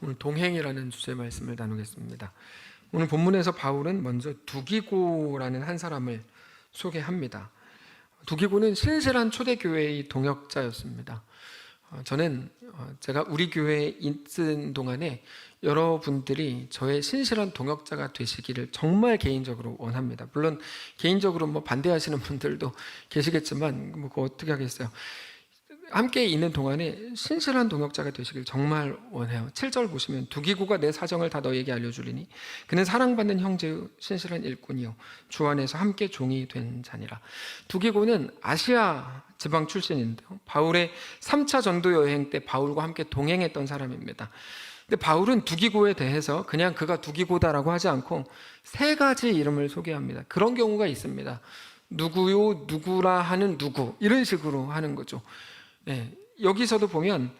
오늘 동행이라는 주제의 말씀을 나누겠습니다. 오늘 본문에서 바울은 먼저 두기고라는 한 사람을 소개합니다. 두기고는 신실한 초대교회의 동역자였습니다. 저는 제가 우리 교회에 있는 동안에 여러분들이 저의 신실한 동역자가 되시기를 정말 개인적으로 원합니다. 물론 개인적으로 반대하시는 분들도 계시겠지만 그거 어떻게 하겠어요. 함께 있는 동안에 신실한 동역자가 되시길 정말 원해요. 7절 보시면 두기고가 내 사정을 다 너에게 알려주리니 그는 사랑받는 형제의 신실한 일꾼이요 주 안에서 함께 종이 된 자니라. 두기고는 아시아 지방 출신인데요, 바울의 3차 전도 여행 때 바울과 함께 동행했던 사람입니다. 근데 바울은 두기고에 대해서 그냥 그가 두기고다라고 하지 않고 3가지 이름을 소개합니다. 그런 경우가 있습니다. 누구요, 누구라 하는 누구, 이런 식으로 하는 거죠. 여기서도 보면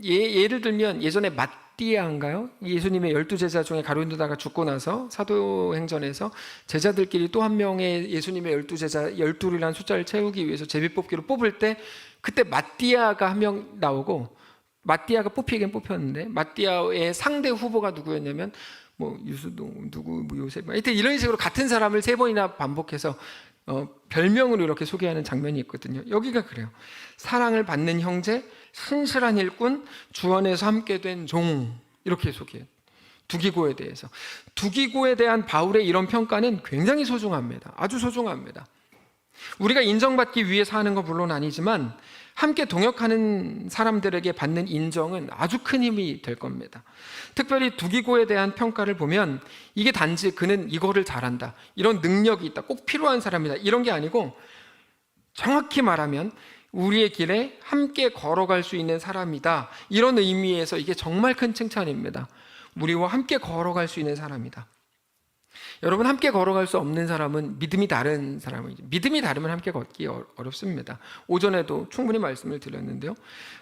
예를 들면 예전에 마띠아인가요? 예수님의 12제자 중에 가룟 유다가 죽고 나서 사도행전에서 제자들끼리 또 한 명의 예수님의 12제자 12이라는 숫자를 채우기 위해서 제비뽑기로 뽑을 때 그때 마띠아가 한 명 나오고, 마띠아가 뽑히긴 뽑혔는데 마띠아의 상대 후보가 누구였냐면 유수동 누구 요셉, 하여튼 이런 식으로 같은 사람을 3번이나 반복해서 별명으로 이렇게 소개하는 장면이 있거든요. 여기가 그래요. 사랑을 받는 형제, 신실한 일꾼, 주 안에서 함께 된 종, 이렇게 소개해요. 두기고에 대해서. 두기고에 대한 바울의 이런 평가는 굉장히 소중합니다. 아주 소중합니다. 우리가 인정받기 위해서 하는 건 물론 아니지만 함께 동역하는 사람들에게 받는 인정은 아주 큰 힘이 될 겁니다. 특별히 두기고에 대한 평가를 보면 이게 단지 그는 이거를 잘한다, 이런 능력이 있다, 꼭 필요한 사람이다, 이런 게 아니고 정확히 말하면 우리의 길에 함께 걸어갈 수 있는 사람이다, 이런 의미에서 이게 정말 큰 칭찬입니다. 우리와 함께 걸어갈 수 있는 사람이다. 여러분, 함께 걸어갈 수 없는 사람은 믿음이 다른 사람이죠. 믿음이 다르면 함께 걷기 어렵습니다. 오전에도 충분히 말씀을 드렸는데요,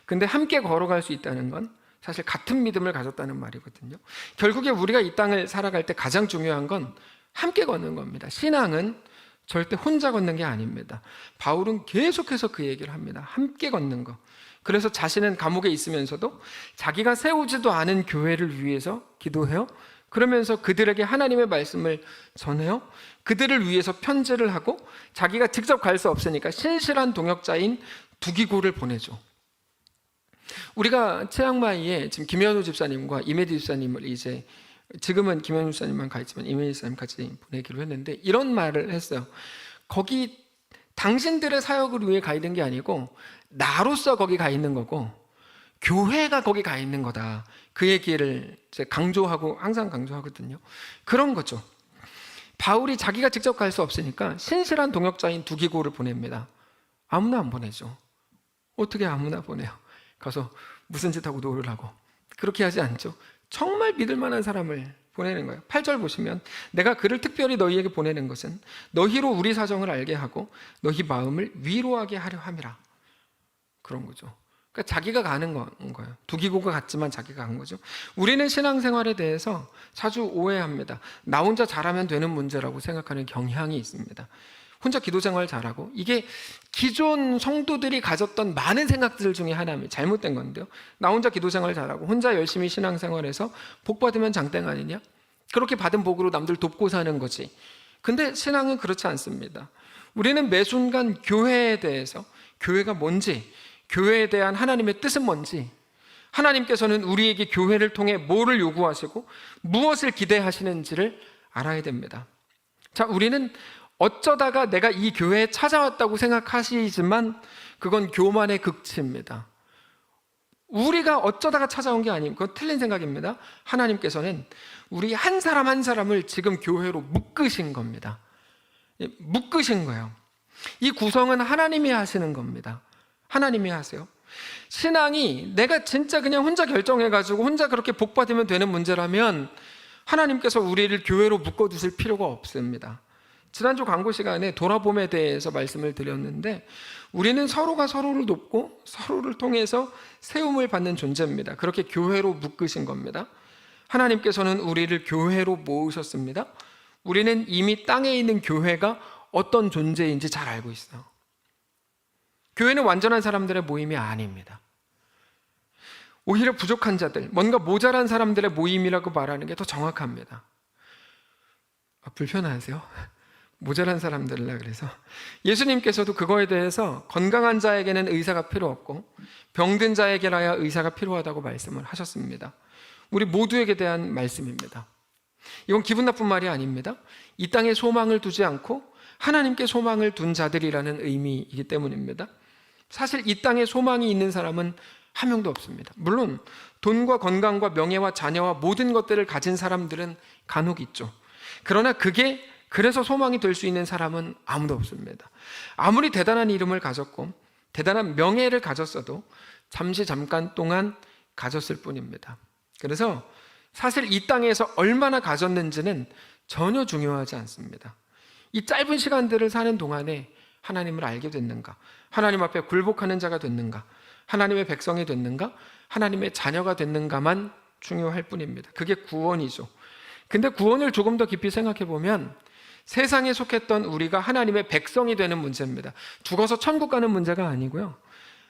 근데 함께 걸어갈 수 있다는 건 사실 같은 믿음을 가졌다는 말이거든요. 결국에 우리가 이 땅을 살아갈 때 가장 중요한 건 함께 걷는 겁니다. 신앙은 절대 혼자 걷는 게 아닙니다. 바울은 계속해서 그 얘기를 합니다. 함께 걷는 거. 그래서 자신은 감옥에 있으면서도 자기가 세우지도 않은 교회를 위해서 기도해요. 그러면서 그들에게 하나님의 말씀을 전해요. 그들을 위해서 편지를 하고 자기가 직접 갈 수 없으니까 신실한 동역자인 두기고를 보내죠. 우리가 최양마이에 지금 김현우 집사님과 이메디 집사님을 이제 지금은 김현우 집사님만 가 있지만 이메디 집사님까지 보내기로 했는데 이런 말을 했어요. 거기 당신들의 사역을 위해 가 있는 게 아니고 나로서 거기 가 있는 거고 교회가 거기 가 있는 거다. 그 얘기를 강조하고 항상 강조하거든요. 그런 거죠. 바울이 자기가 직접 갈 수 없으니까 신실한 동역자인 두기고를 보냅니다. 아무나 안 보내죠. 어떻게 아무나 보내요? 가서 무슨 짓 하고 놀으라고. 그렇게 하지 않죠. 정말 믿을 만한 사람을 보내는 거예요. 8절 보시면 내가 그를 특별히 너희에게 보내는 것은 너희로 우리 사정을 알게 하고 너희 마음을 위로하게 하려 함이라. 그런 거죠. 그러니까 자기가 가는 거예요. 두기고가 갔지만 자기가 간 거죠. 우리는 신앙생활에 대해서 자주 오해합니다. 나 혼자 잘하면 되는 문제라고 생각하는 경향이 있습니다. 혼자 기도생활 잘하고, 이게 기존 성도들이 가졌던 많은 생각들 중에 하나입니다. 잘못된 건데요, 나 혼자 기도생활 잘하고 혼자 열심히 신앙생활해서 복 받으면 장땡 아니냐? 그렇게 받은 복으로 남들 돕고 사는 거지. 근데 신앙은 그렇지 않습니다. 우리는 매 순간 교회에 대해서, 교회가 뭔지, 교회에 대한 하나님의 뜻은 뭔지, 하나님께서는 우리에게 교회를 통해 뭐를 요구하시고 무엇을 기대하시는지를 알아야 됩니다. 자, 우리는 어쩌다가 내가 이 교회에 찾아왔다고 생각하시지만 그건 교만의 극치입니다. 우리가 어쩌다가 찾아온 게 아니고 그건 틀린 생각입니다. 하나님께서는 우리 한 사람 한 사람을 지금 교회로 묶으신 겁니다. 묶으신 거예요. 이 구성은 하나님이 하시는 겁니다. 하나님이 하세요. 신앙이 내가 진짜 그냥 혼자 결정해가지고 혼자 그렇게 복 받으면 되는 문제라면 하나님께서 우리를 교회로 묶어두실 필요가 없습니다. 지난주 광고 시간에 돌아봄에 대해서 말씀을 드렸는데 우리는 서로가 서로를 돕고 서로를 통해서 세움을 받는 존재입니다. 그렇게 교회로 묶으신 겁니다. 하나님께서는 우리를 교회로 모으셨습니다. 우리는 이미 땅에 있는 교회가 어떤 존재인지 잘 알고 있어요. 교회는 완전한 사람들의 모임이 아닙니다. 오히려 부족한 자들, 뭔가 모자란 사람들의 모임이라고 말하는 게 더 정확합니다. 불편하세요? 모자란 사람들이라 그래서 예수님께서도 그거에 대해서 건강한 자에게는 의사가 필요 없고 병든 자에게라야 의사가 필요하다고 말씀을 하셨습니다. 우리 모두에게 대한 말씀입니다. 이건 기분 나쁜 말이 아닙니다. 이 땅에 소망을 두지 않고 하나님께 소망을 둔 자들이라는 의미이기 때문입니다. 사실 이 땅에 소망이 있는 사람은 한 명도 없습니다. 물론 돈과 건강과 명예와 자녀와 모든 것들을 가진 사람들은 간혹 있죠. 그러나 그게 그래서 소망이 될 수 있는 사람은 아무도 없습니다. 아무리 대단한 이름을 가졌고 대단한 명예를 가졌어도 잠깐 동안 가졌을 뿐입니다. 그래서 사실 이 땅에서 얼마나 가졌는지는 전혀 중요하지 않습니다. 이 짧은 시간들을 사는 동안에 하나님을 알게 됐는가? 하나님 앞에 굴복하는 자가 됐는가? 하나님의 백성이 됐는가? 하나님의 자녀가 됐는가만 중요할 뿐입니다. 그게 구원이죠. 근데 구원을 조금 더 깊이 생각해 보면 세상에 속했던 우리가 하나님의 백성이 되는 문제입니다. 죽어서 천국 가는 문제가 아니고요.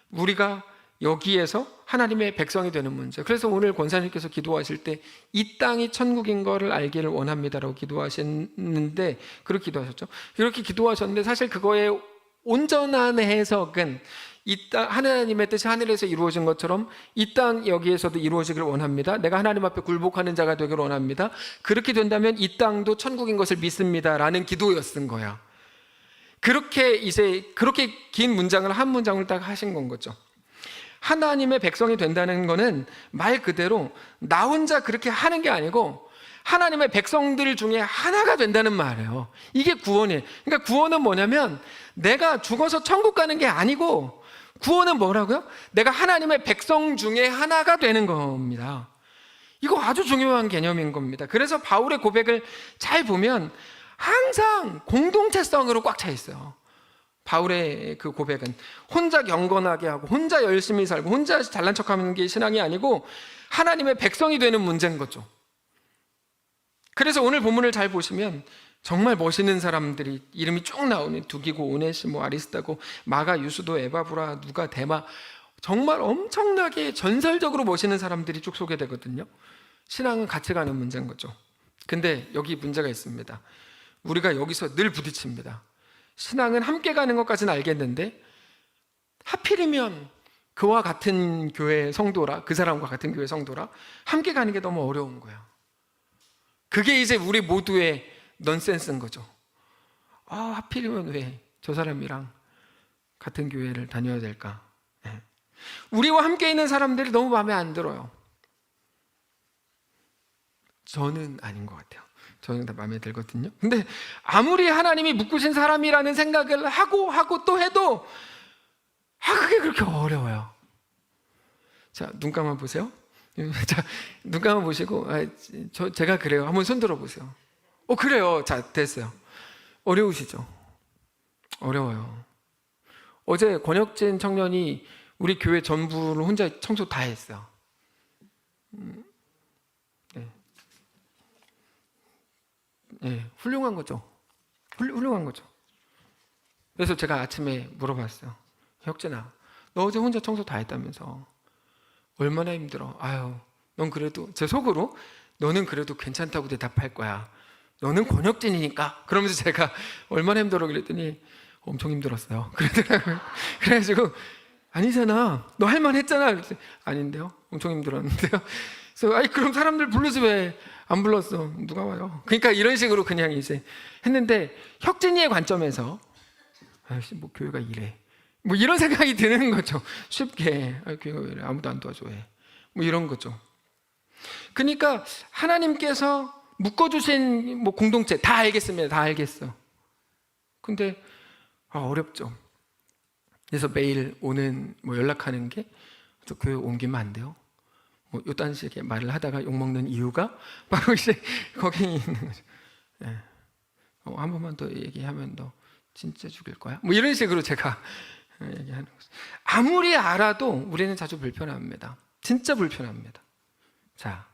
우리가 여기에서 하나님의 백성이 되는 문제. 그래서 오늘 권사님께서 기도하실 때 이 땅이 천국인 거를 알기를 원합니다라고 기도하셨는데, 그렇게 기도하셨죠. 그렇게 기도하셨는데 사실 그거의 온전한 해석은 이 땅, 하나님의 뜻이 하늘에서 이루어진 것처럼 이 땅 여기에서도 이루어지기를 원합니다. 내가 하나님 앞에 굴복하는 자가 되기를 원합니다. 그렇게 된다면 이 땅도 천국인 것을 믿습니다 라는 기도였던 거야. 그렇게 긴 문장을 한 문장을 딱 하신 건 거죠. 하나님의 백성이 된다는 거는 말 그대로 나 혼자 그렇게 하는 게 아니고 하나님의 백성들 중에 하나가 된다는 말이에요. 이게 구원이에요. 그러니까 구원은 뭐냐면 내가 죽어서 천국 가는 게 아니고, 구원은 뭐라고요? 내가 하나님의 백성 중에 하나가 되는 겁니다. 이거 아주 중요한 개념인 겁니다. 그래서 바울의 고백을 잘 보면 항상 공동체성으로 꽉 차 있어요. 바울의 그 고백은 혼자 경건하게 하고 혼자 열심히 살고 혼자 잘난 척하는 게 신앙이 아니고 하나님의 백성이 되는 문제인 거죠. 그래서 오늘 본문을 잘 보시면 정말 멋있는 사람들이 이름이 쭉 나오는 두기고, 오네시모, 아리스다고, 마가, 유스도, 에바브라, 누가, 데마, 정말 엄청나게 전설적으로 멋있는 사람들이 쭉 소개되거든요. 신앙은 같이 가는 문제인 거죠. 근데 여기 문제가 있습니다. 우리가 여기서 늘 부딪힙니다. 신앙은 함께 가는 것까지는 알겠는데 하필이면 그와 같은 교회 성도라, 그 사람과 같은 교회 성도라 함께 가는 게 너무 어려운 거야. 그게 이제 우리 모두의 넌센스인 거죠. 하필이면 왜 저 사람이랑 같은 교회를 다녀야 될까? 우리와 함께 있는 사람들이 너무 마음에 안 들어요. 저는 아닌 것 같아요. 저는 다 마음에 들거든요. 근데 아무리 하나님이 묶으신 사람이라는 생각을 하고 또 해도 그게 그렇게 어려워요. 자, 눈 감아 보세요. 자, 눈 감아 보시고 제가 그래요. 한번 손 들어 보세요. 그래요. 자, 됐어요. 어려우시죠? 어려워요. 어제 권혁진 청년이 우리 교회 전부를 혼자 청소 다 했어요. 네, 훌륭한 거죠. 훌륭한 거죠. 그래서 제가 아침에 물어봤어요. 혁진아, 너 어제 혼자 청소 다 했다면서 얼마나 힘들어? 넌 그래도, 제 속으로 너는 그래도 괜찮다고 대답할 거야. 너는 권혁진이니까. 그러면서 제가 얼마나 힘들어 그랬더니 엄청 힘들었어요. 그러더라고요. 그래가지고 아니잖아, 너 할 만 했잖아. 그랬더니 아닌데요, 엄청 힘들었는데요. 그래서 그럼 사람들 부르지 왜 안 불렀어? 누가 와요? 그러니까 이런 식으로 그냥 이제 했는데, 혁진이의 관점에서 뭐 교회가 이래, 뭐 이런 생각이 드는 거죠. 쉽게 교회가 왜 이래, 아무도 안 도와줘 왜, 뭐 이런 거죠. 그러니까 하나님께서 묶어주신 뭐 공동체 다 알겠습니다. 다 알겠어. 근데 어렵죠. 그래서 매일 오는 뭐 연락하는 게 저 교회 옮기면 안 돼요? 뭐 요딴 식의 말을 하다가 욕먹는 이유가 바로 이제 거기 있는 거죠. 한 번만 더 얘기하면 너 진짜 죽일 거야? 뭐 이런 식으로 제가 얘기하는 거죠. 아무리 알아도 우리는 자주 불편합니다. 진짜 불편합니다. 자,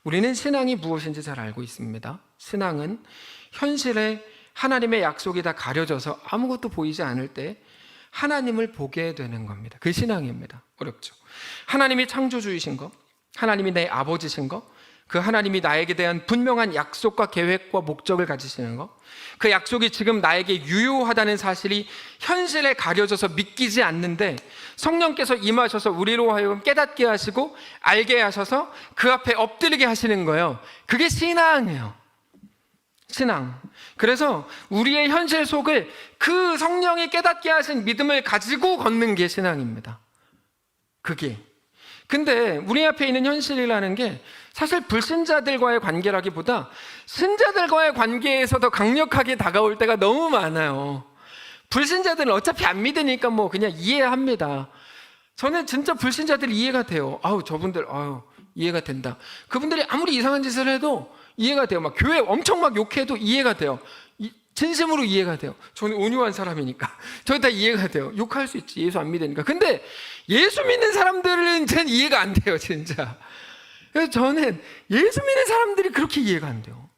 우리는 신앙이 무엇인지 잘 알고 있습니다. 신앙은 현실에 하나님의 약속이 다 가려져서 아무것도 보이지 않을 때 하나님을 보게 되는 겁니다. 그 신앙입니다. 어렵죠. 하나님이 창조주이신 거, 하나님이 내 아버지신 거, 그 하나님이 나에게 대한 분명한 약속과 계획과 목적을 가지시는 거, 그 약속이 지금 나에게 유효하다는 사실이 현실에 가려져서 믿기지 않는데 성령께서 임하셔서 우리로 하여금 깨닫게 하시고 알게 하셔서 그 앞에 엎드리게 하시는 거예요. 그게 신앙이에요. 신앙. 그래서 우리의 현실 속을 그 성령이 깨닫게 하신 믿음을 가지고 걷는 게 신앙입니다. 그게. 근데 우리 앞에 있는 현실이라는 게 사실 불신자들과의 관계라기보다 신자들과의 관계에서 더 강력하게 다가올 때가 너무 많아요. 불신자들은 어차피 안 믿으니까 뭐 그냥 이해합니다. 저는 진짜 불신자들이 이해가 돼요. 저분들 이해가 된다. 그분들이 아무리 이상한 짓을 해도 이해가 돼요. 막 교회 엄청 막 욕해도 이해가 돼요. 진심으로 이해가 돼요. 저는 온유한 사람이니까 저는 다 이해가 돼요. 욕할 수 있지, 예수 안 믿으니까. 근데 예수 믿는 사람들은 전 이해가 안 돼요, 진짜. 그래서 저는 예수 믿는 사람들이 그렇게 이해가 안 돼요.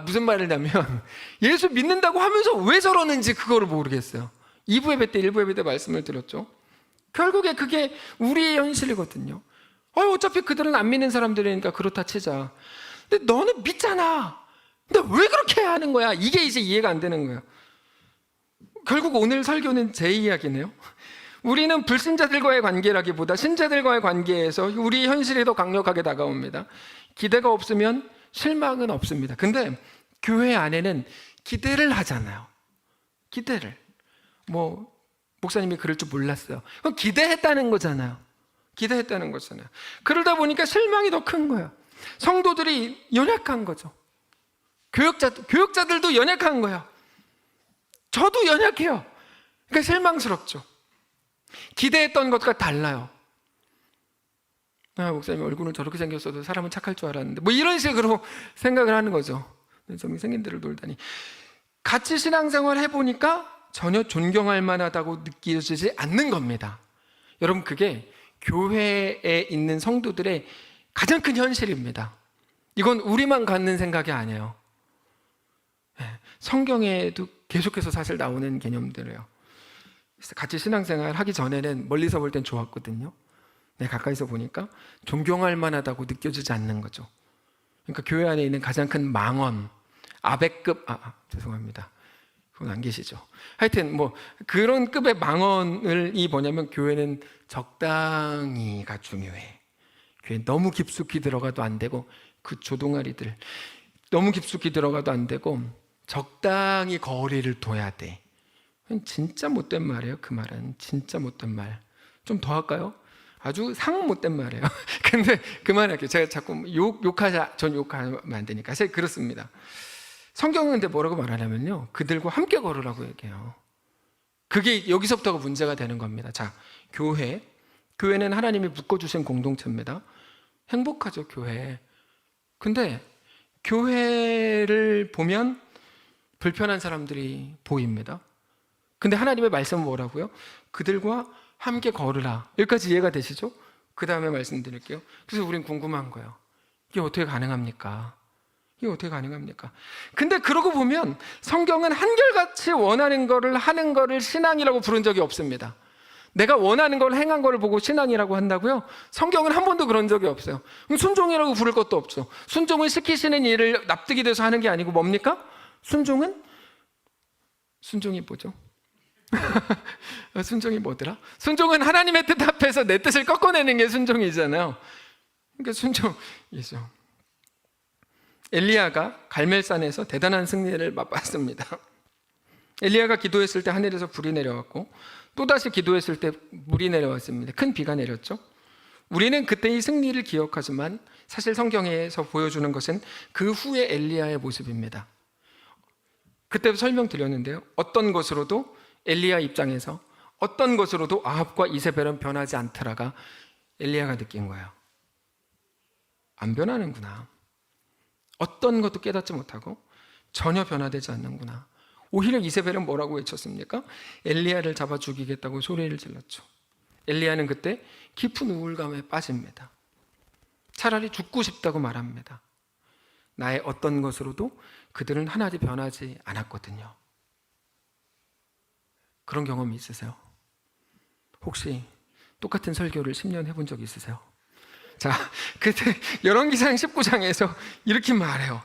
무슨 말을 하면 예수 믿는다고 하면서 왜 저러는지 그거를 모르겠어요. 2부 예배 때 1부 예배 때 말씀을 드렸죠. 결국에 그게 우리의 현실이거든요. 어차피 그들은 안 믿는 사람들이니까 그렇다 치자. 근데 너는 믿잖아. 근데 왜 그렇게 해야 하는 거야? 이게 이제 이해가 안 되는 거예요. 결국 오늘 설교는 제 이야기네요. 우리는 불신자들과의 관계라기보다 신자들과의 관계에서 우리 현실이 더 강력하게 다가옵니다. 기대가 없으면 실망은 없습니다. 근데 교회 안에는 기대를 하잖아요. 기대를. 목사님이 그럴 줄 몰랐어요. 그럼 기대했다는 거잖아요. 기대했다는 거잖아요. 그러다 보니까 실망이 더 큰 거예요. 성도들이 연약한 거죠. 교역자들도 연약한 거예요. 저도 연약해요. 그러니까 실망스럽죠. 기대했던 것과 달라요. 목사님 얼굴은 저렇게 생겼어도 사람은 착할 줄 알았는데 이런 식으로 생각을 하는 거죠. 생긴들을 놀다니. 같이 신앙생활 해보니까 전혀 존경할 만하다고 느껴지지 않는 겁니다. 여러분, 그게 교회에 있는 성도들의 가장 큰 현실입니다. 이건 우리만 갖는 생각이 아니에요. 성경에도 계속해서 사실 나오는 개념들이에요. 같이 신앙생활 하기 전에는 멀리서 볼 땐 좋았거든요. 가까이서 보니까 존경할 만하다고 느껴지지 않는 거죠. 그러니까 교회 안에 있는 가장 큰 망언, 아베급, 죄송합니다. 그건 안 계시죠. 하여튼 그런 급의 망언이 뭐냐면 교회는 적당히가 중요해. 교회 너무 깊숙이 들어가도 안 되고 그 조동아리들 너무 깊숙이 들어가도 안 되고 적당히 거리를 둬야 돼. 진짜 못된 말이에요. 그 말은 진짜 못된 말. 좀 더 할까요? 아주 상 못된 말이에요. 근데 그만할게요. 제가 자꾸 전 욕하면 안 되니까. 사실 그렇습니다. 성경은 근데 뭐라고 말하냐면요, 그들과 함께 걸으라고 얘기해요. 그게 여기서부터가 문제가 되는 겁니다. 자, 교회는 하나님이 묶어주신 공동체입니다. 행복하죠, 교회. 근데 교회를 보면 불편한 사람들이 보입니다. 근데 하나님의 말씀은 뭐라고요? 그들과 함께 걸으라. 여기까지 이해가 되시죠? 그 다음에 말씀드릴게요. 그래서 우린 궁금한 거예요. 이게 어떻게 가능합니까? 근데 그러고 보면 성경은 한결같이 원하는 거를 하는 거를 신앙이라고 부른 적이 없습니다. 내가 원하는 걸 행한 거를 보고 신앙이라고 한다고요? 성경은 한 번도 그런 적이 없어요. 그럼 순종이라고 부를 것도 없죠. 순종은 시키시는 일을 납득이 돼서 하는 게 아니고 뭡니까? 순종이 뭐죠? 순종이 뭐더라? 순종은 하나님의 뜻 앞에서 내 뜻을 꺾어내는 게 순종이잖아요. 그러니까 순종이죠. 엘리야가 갈멜산에서 대단한 승리를 맛봤습니다. 엘리야가 기도했을 때 하늘에서 불이 내려왔고 또다시 기도했을 때 물이 내려왔습니다. 큰 비가 내렸죠. 우리는 그때의 승리를 기억하지만 사실 성경에서 보여주는 것은 그 후의 엘리야의 모습입니다. 그때 설명드렸는데요, 어떤 것으로도 엘리야 입장에서 어떤 것으로도 아합과 이세벨은 변하지 않더라가 엘리야가 느낀 거예요. 안 변하는구나. 어떤 것도 깨닫지 못하고 전혀 변화되지 않는구나. 오히려 이세벨은 뭐라고 외쳤습니까? 엘리야를 잡아 죽이겠다고 소리를 질렀죠. 엘리야는 그때 깊은 우울감에 빠집니다. 차라리 죽고 싶다고 말합니다. 나의 어떤 것으로도 그들은 하나도 변하지 않았거든요. 그런 경험이 있으세요? 혹시 똑같은 설교를 10년 해본 적 있으세요? 자, 그때 열왕기상 19장에서 이렇게 말해요.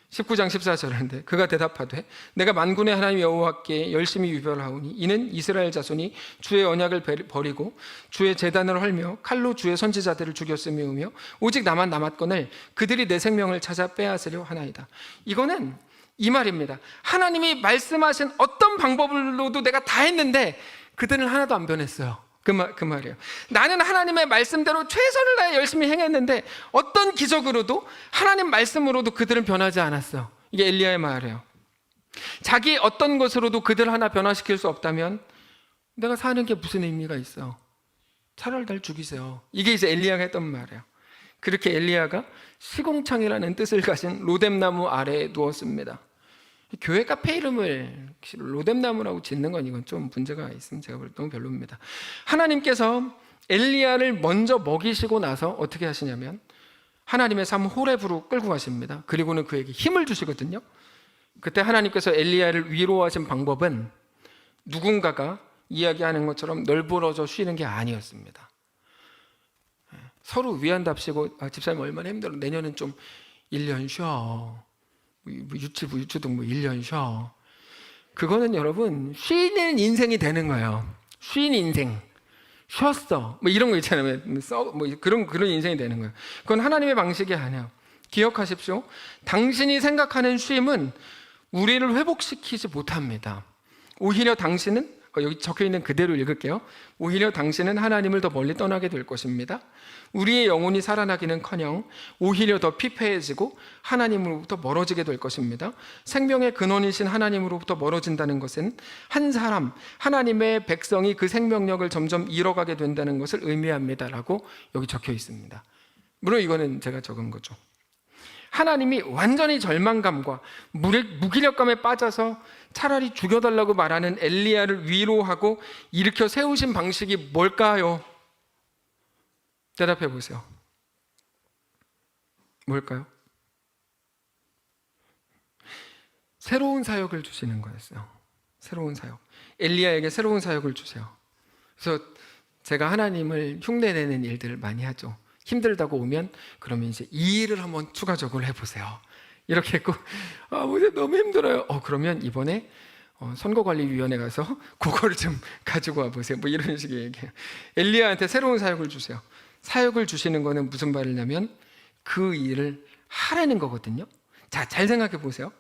19장 14절인데 그가 대답하되 내가 만군의 하나님 여호와께 열심히 유별하오니 이는 이스라엘 자손이 주의 언약을 버리고 주의 제단을 헐며 칼로 주의 선지자들을 죽였음이오며 오직 나만 남았거늘 그들이 내 생명을 찾아 빼앗으려 하나이다. 이거는 이 말입니다. 하나님이 말씀하신 어떤 방법으로도 내가 다 했는데 그들은 하나도 안 변했어요. 그 말이에요. 나는 하나님의 말씀대로 최선을 다해 열심히 행했는데 어떤 기적으로도 하나님 말씀으로도 그들은 변하지 않았어요. 이게 엘리야의 말이에요. 자기 어떤 것으로도 그들 하나 변화시킬 수 없다면 내가 사는 게 무슨 의미가 있어? 차라리 날 죽이세요. 이게 이제 엘리야가 했던 말이에요. 그렇게 엘리야가 시궁창이라는 뜻을 가진 로뎀나무 아래에 누웠습니다. 교회 카페 이름을 로뎀나무라고 짓는 건 이건 좀 문제가 있으면 제가 볼 때 너무 별로입니다. 하나님께서 엘리야를 먼저 먹이시고 나서 어떻게 하시냐면 하나님의 삶 호렙으로 끌고 가십니다. 그리고는 그에게 힘을 주시거든요. 그때 하나님께서 엘리야를 위로하신 방법은 누군가가 이야기하는 것처럼 널브러져 쉬는 게 아니었습니다. 서로 위안답시고 집사님 얼마나 힘들어, 내년은 좀 1년 쉬어, 유치부 유초등 1년 쉬어. 그거는 여러분 쉬는 인생이 되는 거예요. 쉰 인생, 쉬었어 이런 거 있잖아요. 그런 인생이 되는 거예요. 그건 하나님의 방식이 아니에요. 기억하십시오. 당신이 생각하는 쉼은 우리를 회복시키지 못합니다. 오히려 당신은, 여기 적혀있는 그대로 읽을게요. 오히려 당신은 하나님을 더 멀리 떠나게 될 것입니다. 우리의 영혼이 살아나기는커녕 오히려 더 피폐해지고 하나님으로부터 멀어지게 될 것입니다. 생명의 근원이신 하나님으로부터 멀어진다는 것은 한 사람, 하나님의 백성이 그 생명력을 점점 잃어가게 된다는 것을 의미합니다 라고 여기 적혀 있습니다. 물론 이거는 제가 적은 거죠. 하나님이 완전히 절망감과 무기력감에 빠져서 차라리 죽여달라고 말하는 엘리야를 위로하고 일으켜 세우신 방식이 뭘까요? 대답해 보세요. 뭘까요? 새로운 사역을 주시는 거였어요. 새로운 사역. 엘리야에게 새로운 사역을 주세요. 그래서 제가 하나님을 흉내내는 일들을 많이 하죠. 힘들다고 오면 그러면 이제 이 일을 한번 추가적으로 해보세요. 이렇게 했고, 이제 너무 힘들어요. 그러면 이번에 선거관리위원회 가서 그거를 좀 가지고 와보세요. 이런 식의 얘기예요. 엘리야한테 새로운 사역을 주세요. 사역을 주시는 거는 무슨 말이냐면 그 일을 하라는 거거든요. 자, 잘 생각해 보세요.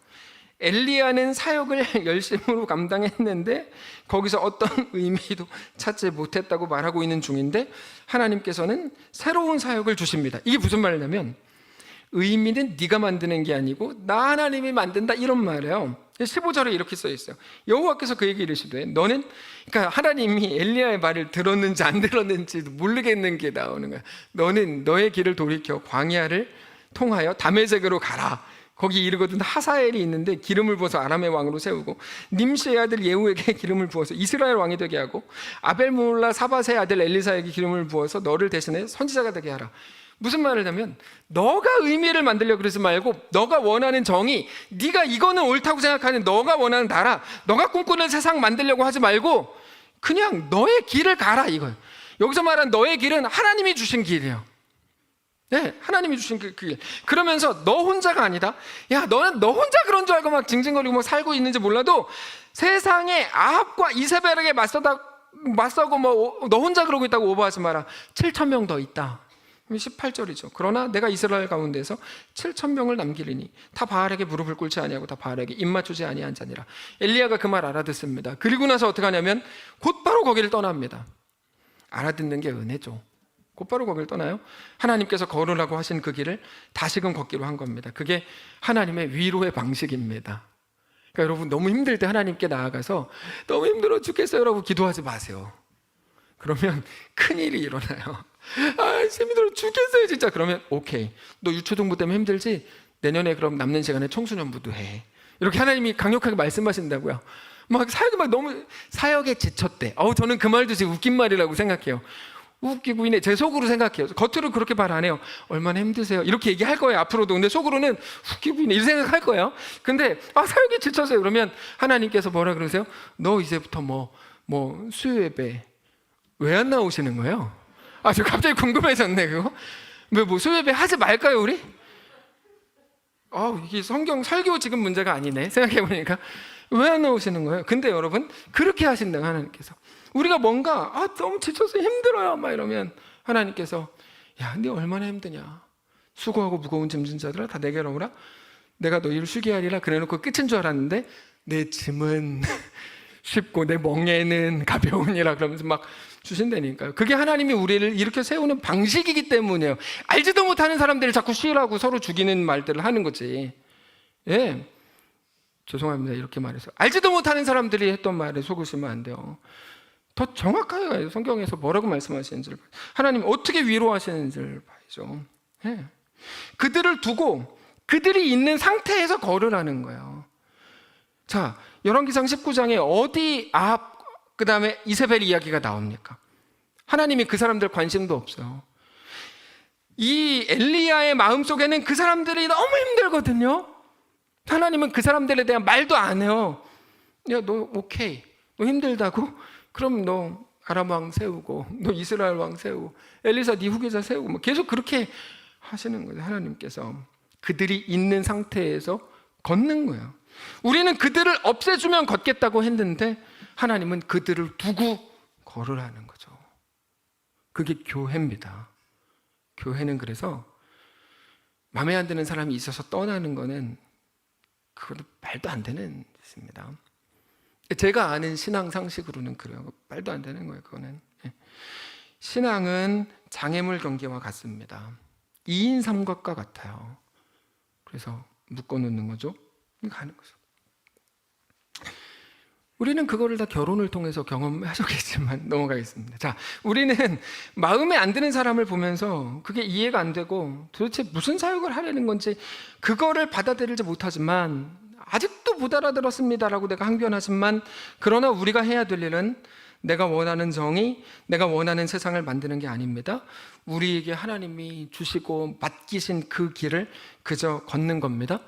엘리야는 사역을 열심으로 감당했는데 거기서 어떤 의미도 찾지 못했다고 말하고 있는 중인데 하나님께서는 새로운 사역을 주십니다. 이게 무슨 말이냐면 의미는 네가 만드는 게 아니고 나 하나님이 만든다, 이런 말이에요. 15절에 이렇게 써 있어요. 여호와께서 그에게 이르시되 너는, 그러니까 하나님이 엘리야의 말을 들었는지 안 들었는지도 모르겠는 게 나오는 거야. 너는 너의 길을 돌이켜 광야를 통하여 다메섹으로 가라. 거기 이르거든 하사엘이 있는데 기름을 부어서 아람의 왕으로 세우고 님시의 아들 예후에게 기름을 부어서 이스라엘 왕이 되게 하고 아벨몰라 사밧의 아들 엘리사에게 기름을 부어서 너를 대신해 선지자가 되게 하라. 무슨 말을 하면 너가 의미를 만들려고 그러지 말고 너가 원하는 정의, 네가 이거는 옳다고 생각하는 너가 원하는 나라, 너가 꿈꾸는 세상 만들려고 하지 말고 그냥 너의 길을 가라, 이거예요. 여기서 말하는 너의 길은 하나님이 주신 길이에요. 네, 하나님이 주신 그 길. 그러면서 너 혼자가 아니다. 야, 너는 너 혼자 그런 줄 알고 막 징징거리고 막 살고 있는지 몰라도 세상에 아합과 이세벨에게 맞서고 너 혼자 그러고 있다고 오버하지 마라. 7,000명 더 있다. 18절이죠. 그러나 내가 이스라엘 가운데서 7,000명을 남기리니 다 바알에게 무릎을 꿇지 아니하고 다 바알에게 입 맞추지 아니한 자니라. 엘리야가 그 말 알아듣습니다. 그리고 나서 어떻게 하냐면 곧바로 거기를 떠납니다. 알아듣는 게 은혜죠. 곧바로 거기를 떠나요. 하나님께서 걸으라고 하신 그 길을 다시금 걷기로 한 겁니다. 그게 하나님의 위로의 방식입니다. 그러니까 여러분 너무 힘들 때 하나님께 나아가서 너무 힘들어 죽겠어요 라고 기도하지 마세요. 그러면 큰일이 일어나요. 힘들어 죽겠어요 진짜. 그러면 오케이, 너 유초등부 때문에 힘들지? 내년에 그럼 남는 시간에 청소년부도 해. 이렇게 하나님이 강력하게 말씀하신다고요. 너무 사역에 지쳤대. 저는 그 말도 지금 웃긴 말이라고 생각해요. 웃기고 있네. 제 속으로 생각해요. 겉으로 그렇게 말 안 해요. 얼마나 힘드세요? 이렇게 얘기할 거예요 앞으로도. 근데 속으로는 웃기고 있네 이렇게 생각할 거예요. 근데 사역에 지쳤어요. 그러면 하나님께서 뭐라 그러세요? 너 이제부터 뭐 수요 예배 왜 안 나오시는 거예요? 저 갑자기 궁금해졌네 그거. 왜 뭐 수요 예배 하지 말까요 우리? 이게 성경 설교 지금 문제가 아니네 생각해보니까. 왜 안 나오시는 거예요? 근데 여러분 그렇게 하신다 하나님께서. 우리가 뭔가 너무 지쳐서 힘들어요 막 이러면 하나님께서 야 네 얼마나 힘드냐, 수고하고 무거운 짐진 자들아 다 내게로 오라, 내가 너희를 쉬게 하리라 그래놓고 끝인 줄 알았는데 내 짐은 쉽고 내 멍에는 가벼우니라 그러면서 막 주신다니까요. 그게 하나님이 우리를 이렇게 세우는 방식이기 때문이에요. 알지도 못하는 사람들을 자꾸 쉬라고 서로 죽이는 말들을 하는 거지. 예, 죄송합니다 이렇게 말해서. 알지도 못하는 사람들이 했던 말에 속으시면 안 돼요. 더 정확하게 성경에서 뭐라고 말씀하시는지를, 하나님 어떻게 위로하시는지를 봐야죠. 예. 그들을 두고 그들이 있는 상태에서 걸으라는 거예요. 자, 열왕기상 19장에 어디 그 다음에 이세벨 이야기가 나옵니까? 하나님이 그 사람들 관심도 없어요. 이 엘리야의 마음속에는 그 사람들이 너무 힘들거든요. 하나님은 그 사람들에 대한 말도 안 해요. 야, 너 오케이, 너 힘들다고? 그럼 너 아람 왕 세우고, 너 이스라엘 왕 세우고, 엘리사 네 후계자 세우고, 뭐 계속 그렇게 하시는 거예요. 하나님께서 그들이 있는 상태에서 걷는 거예요. 우리는 그들을 없애주면 걷겠다고 했는데 하나님은 그들을 두고 걸으라는 거죠. 그게 교회입니다. 교회는 그래서 마음에 안 드는 사람이 있어서 떠나는 거는 그건 말도 안 되는 짓입니다. 제가 아는 신앙 상식으로는 그래요. 말도 안 되는 거예요. 그거는. 신앙은 장애물 경기와 같습니다. 2인 삼각과 같아요. 그래서 묶어놓는 거죠. 가는 거죠. 우리는 그거를 다 결혼을 통해서 경험하셨겠지만 넘어가겠습니다. 자, 우리는 마음에 안 드는 사람을 보면서 그게 이해가 안 되고 도대체 무슨 사역을 하려는 건지 그거를 받아들이지 못하지만, 아직도 못 알아들었습니다라고 내가 항변하지만, 그러나 우리가 해야 될 일은 내가 원하는 정의, 내가 원하는 세상을 만드는 게 아닙니다. 우리에게 하나님이 주시고 맡기신 그 길을 그저 걷는 겁니다.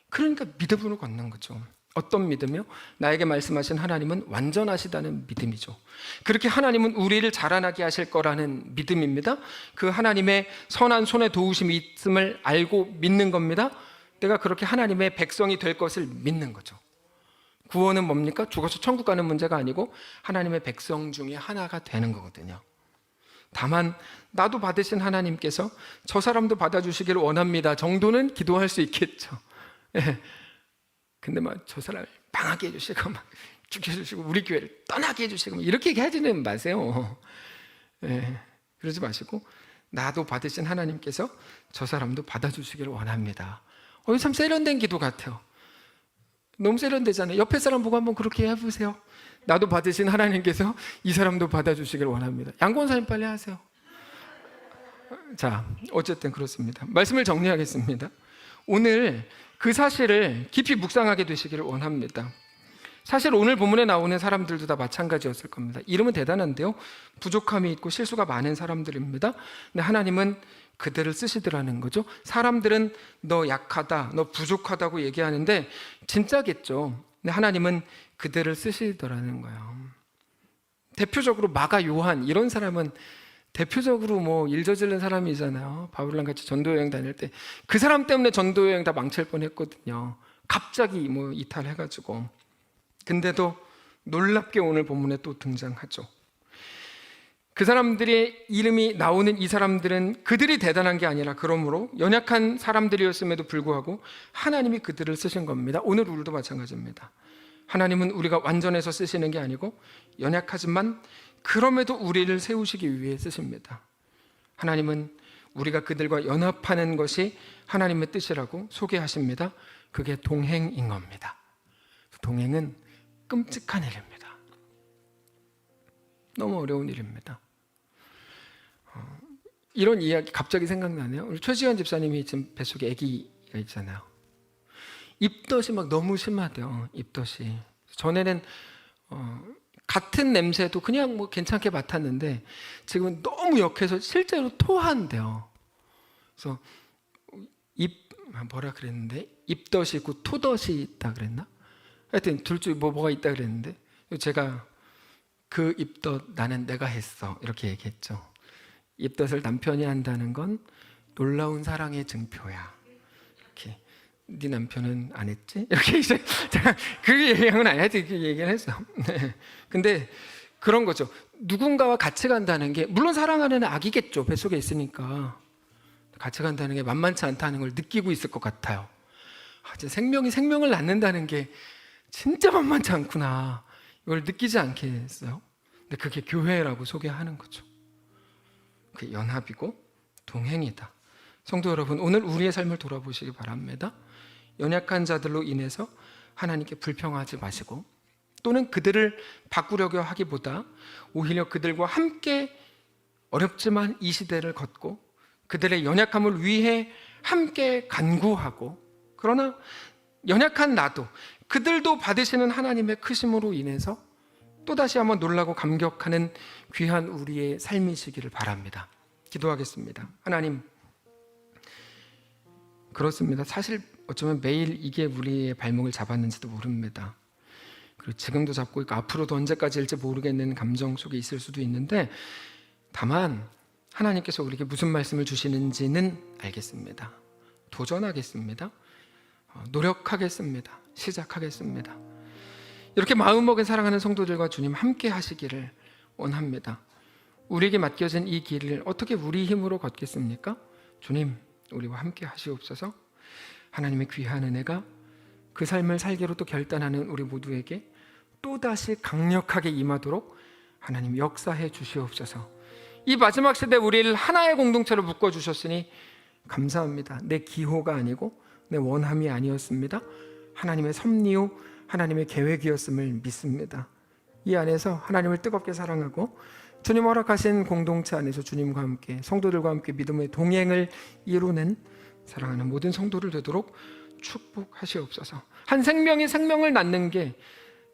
그러니까 믿음으로 걷는 거죠. 어떤 믿음이요? 나에게 말씀하신 하나님은 완전하시다는 믿음이죠. 그렇게 하나님은 우리를 자라나게 하실 거라는 믿음입니다. 그 하나님의 선한 손에 도우심이 있음을 알고 믿는 겁니다. 내가 그렇게 하나님의 백성이 될 것을 믿는 거죠. 구원은 뭡니까? 죽어서 천국 가는 문제가 아니고 하나님의 백성 중에 하나가 되는 거거든요. 다만 나도 받으신 하나님께서 저 사람도 받아주시기를 원합니다 정도는 기도할 수 있겠죠. 예. 근데 막 저 사람을 망하게 해주시고 막 죽여주시고 우리 교회를 떠나게 해주시고 막 이렇게 얘기하지는 마세요. 예. 그러지 마시고 나도 받으신 하나님께서 저 사람도 받아주시기를 원합니다. 이거 참 세련된 기도 같아요. 너무 세련되잖아요. 옆에 사람 보고 한번 그렇게 해보세요. 나도 받으신 하나님께서 이 사람도 받아주시기를 원합니다. 양권사님 빨리 하세요. 자, 어쨌든 그렇습니다. 말씀을 정리하겠습니다. 오늘 그 사실을 깊이 묵상하게 되시기를 원합니다. 사실 오늘 본문에 나오는 사람들도 다 마찬가지였을 겁니다. 이름은 대단한데요, 부족함이 있고 실수가 많은 사람들입니다. 근데 하나님은 그들을 쓰시더라는 거죠. 사람들은 너 약하다, 너 부족하다고 얘기하는데 진짜겠죠. 근데 하나님은 그들을 쓰시더라는 거예요. 대표적으로 마가 요한 이런 사람은 대표적으로 뭐 일 저지른 사람이잖아요. 바울랑 같이 전도여행 다닐 때 그 사람 때문에 전도여행 다 망칠 뻔했거든요. 갑자기 뭐 이탈해가지고. 근데도 놀랍게 오늘 본문에 또 등장하죠. 그 사람들의 이름이 나오는 이 사람들은 그들이 대단한 게 아니라 그러므로 연약한 사람들이었음에도 불구하고 하나님이 그들을 쓰신 겁니다. 오늘 우리도 마찬가지입니다. 하나님은 우리가 완전해서 쓰시는 게 아니고 연약하지만 그럼에도 우리를 세우시기 위해 쓰십니다. 하나님은 우리가 그들과 연합하는 것이 하나님의 뜻이라고 소개하십니다. 그게 동행인 겁니다. 동행은 끔찍한 일입니다. 너무 어려운 일입니다. 이런 이야기 갑자기 생각나네요. 우리 최지현 집사님이 지금 뱃속에 아기가 있잖아요. 입덧이 막 너무 심하대요. 입덧이. 전에는 같은 냄새도 그냥 뭐 괜찮게 맡았는데 지금은 너무 역해서 실제로 토한대요. 그래서 뭐라 그랬는데 입덧이 있고 토덧이 있다 그랬나? 하여튼 둘 중에 뭐가 있다 그랬는데 제가 그 입덧 나는 내가 했어, 이렇게 얘기했죠. 입덧을 남편이 한다는 건 놀라운 사랑의 증표야. 이렇게 네 남편은 안 했지? 이렇게 이제 그 얘기는 아니지, 그 얘기를 했어. 네. 근데 그런 거죠. 누군가와 같이 간다는 게 물론 사랑하는 아기겠죠. 뱃속에 있으니까 같이 간다는 게 만만치 않다는 걸 느끼고 있을 것 같아요. 생명이 생명을 낳는다는 게 진짜 만만치 않구나, 이걸 느끼지 않겠어요? 근데 그게 교회라고 소개하는 거죠. 그게 연합이고 동행이다. 성도 여러분, 오늘 우리의 삶을 돌아보시기 바랍니다. 연약한 자들로 인해서 하나님께 불평하지 마시고, 또는 그들을 바꾸려고 하기보다 오히려 그들과 함께 어렵지만 이 시대를 걷고 그들의 연약함을 위해 함께 간구하고, 그러나 연약한 나도 그들도 받으시는 하나님의 크심으로 인해서 또다시 한번 놀라고 감격하는 귀한 우리의 삶이시기를 바랍니다. 기도하겠습니다. 하나님, 그렇습니다. 사실 어쩌면 매일 이게 우리의 발목을 잡았는지도 모릅니다. 그리고 지금도 잡고 있고 앞으로도 언제까지일지 모르겠는 감정 속에 있을 수도 있는데, 다만 하나님께서 우리에게 무슨 말씀을 주시는지는 알겠습니다. 도전하겠습니다. 노력하겠습니다. 시작하겠습니다. 이렇게 마음먹은 사랑하는 성도들과 주님 함께 하시기를 원합니다. 우리에게 맡겨진 이 길을 어떻게 우리 힘으로 걷겠습니까? 주님, 우리와 함께 하시옵소서. 하나님의 귀한 은혜가 그 삶을 살기로 또 결단하는 우리 모두에게 또다시 강력하게 임하도록 하나님 역사해 주시옵소서. 이 마지막 시대 우리를 하나의 공동체로 묶어주셨으니 감사합니다. 내 기호가 아니고 내 원함이 아니었습니다. 하나님의 섭리요 하나님의 계획이었음을 믿습니다. 이 안에서 하나님을 뜨겁게 사랑하고 주님 허락하신 공동체 안에서 주님과 함께 성도들과 함께 믿음의 동행을 이루는 사랑하는 모든 성도들 되도록 축복하시옵소서. 한 생명이 생명을 낳는 게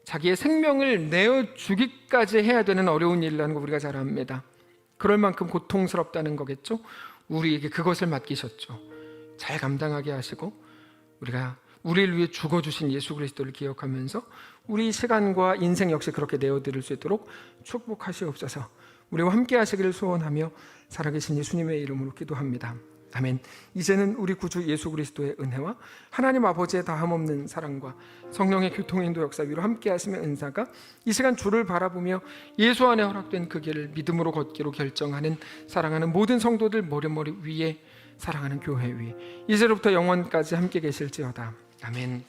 자기의 생명을 내어주기까지 해야 되는 어려운 일이라는 거 우리가 잘 압니다. 그럴 만큼 고통스럽다는 거겠죠. 우리에게 그것을 맡기셨죠. 잘 감당하게 하시고 우리가 우리를 위해 죽어주신 예수 그리스도를 기억하면서 우리 시간과 인생 역시 그렇게 내어드릴 수 있도록 축복하시옵소서. 우리와 함께 하시기를 소원하며 살아계신 예수님의 이름으로 기도합니다. 아멘. 이제는 우리 구주 예수 그리스도의 은혜와 하나님 아버지의 다함없는 사랑과 성령의 교통인도 역사 위로 함께 하시는 은사가 이 시간 주를 바라보며 예수 안에 허락된 그 길을 믿음으로 걷기로 결정하는 사랑하는 모든 성도들 머리머리 위에 사랑하는 교회 위에 이제로부터 영원까지 함께 계실지어다. 아멘.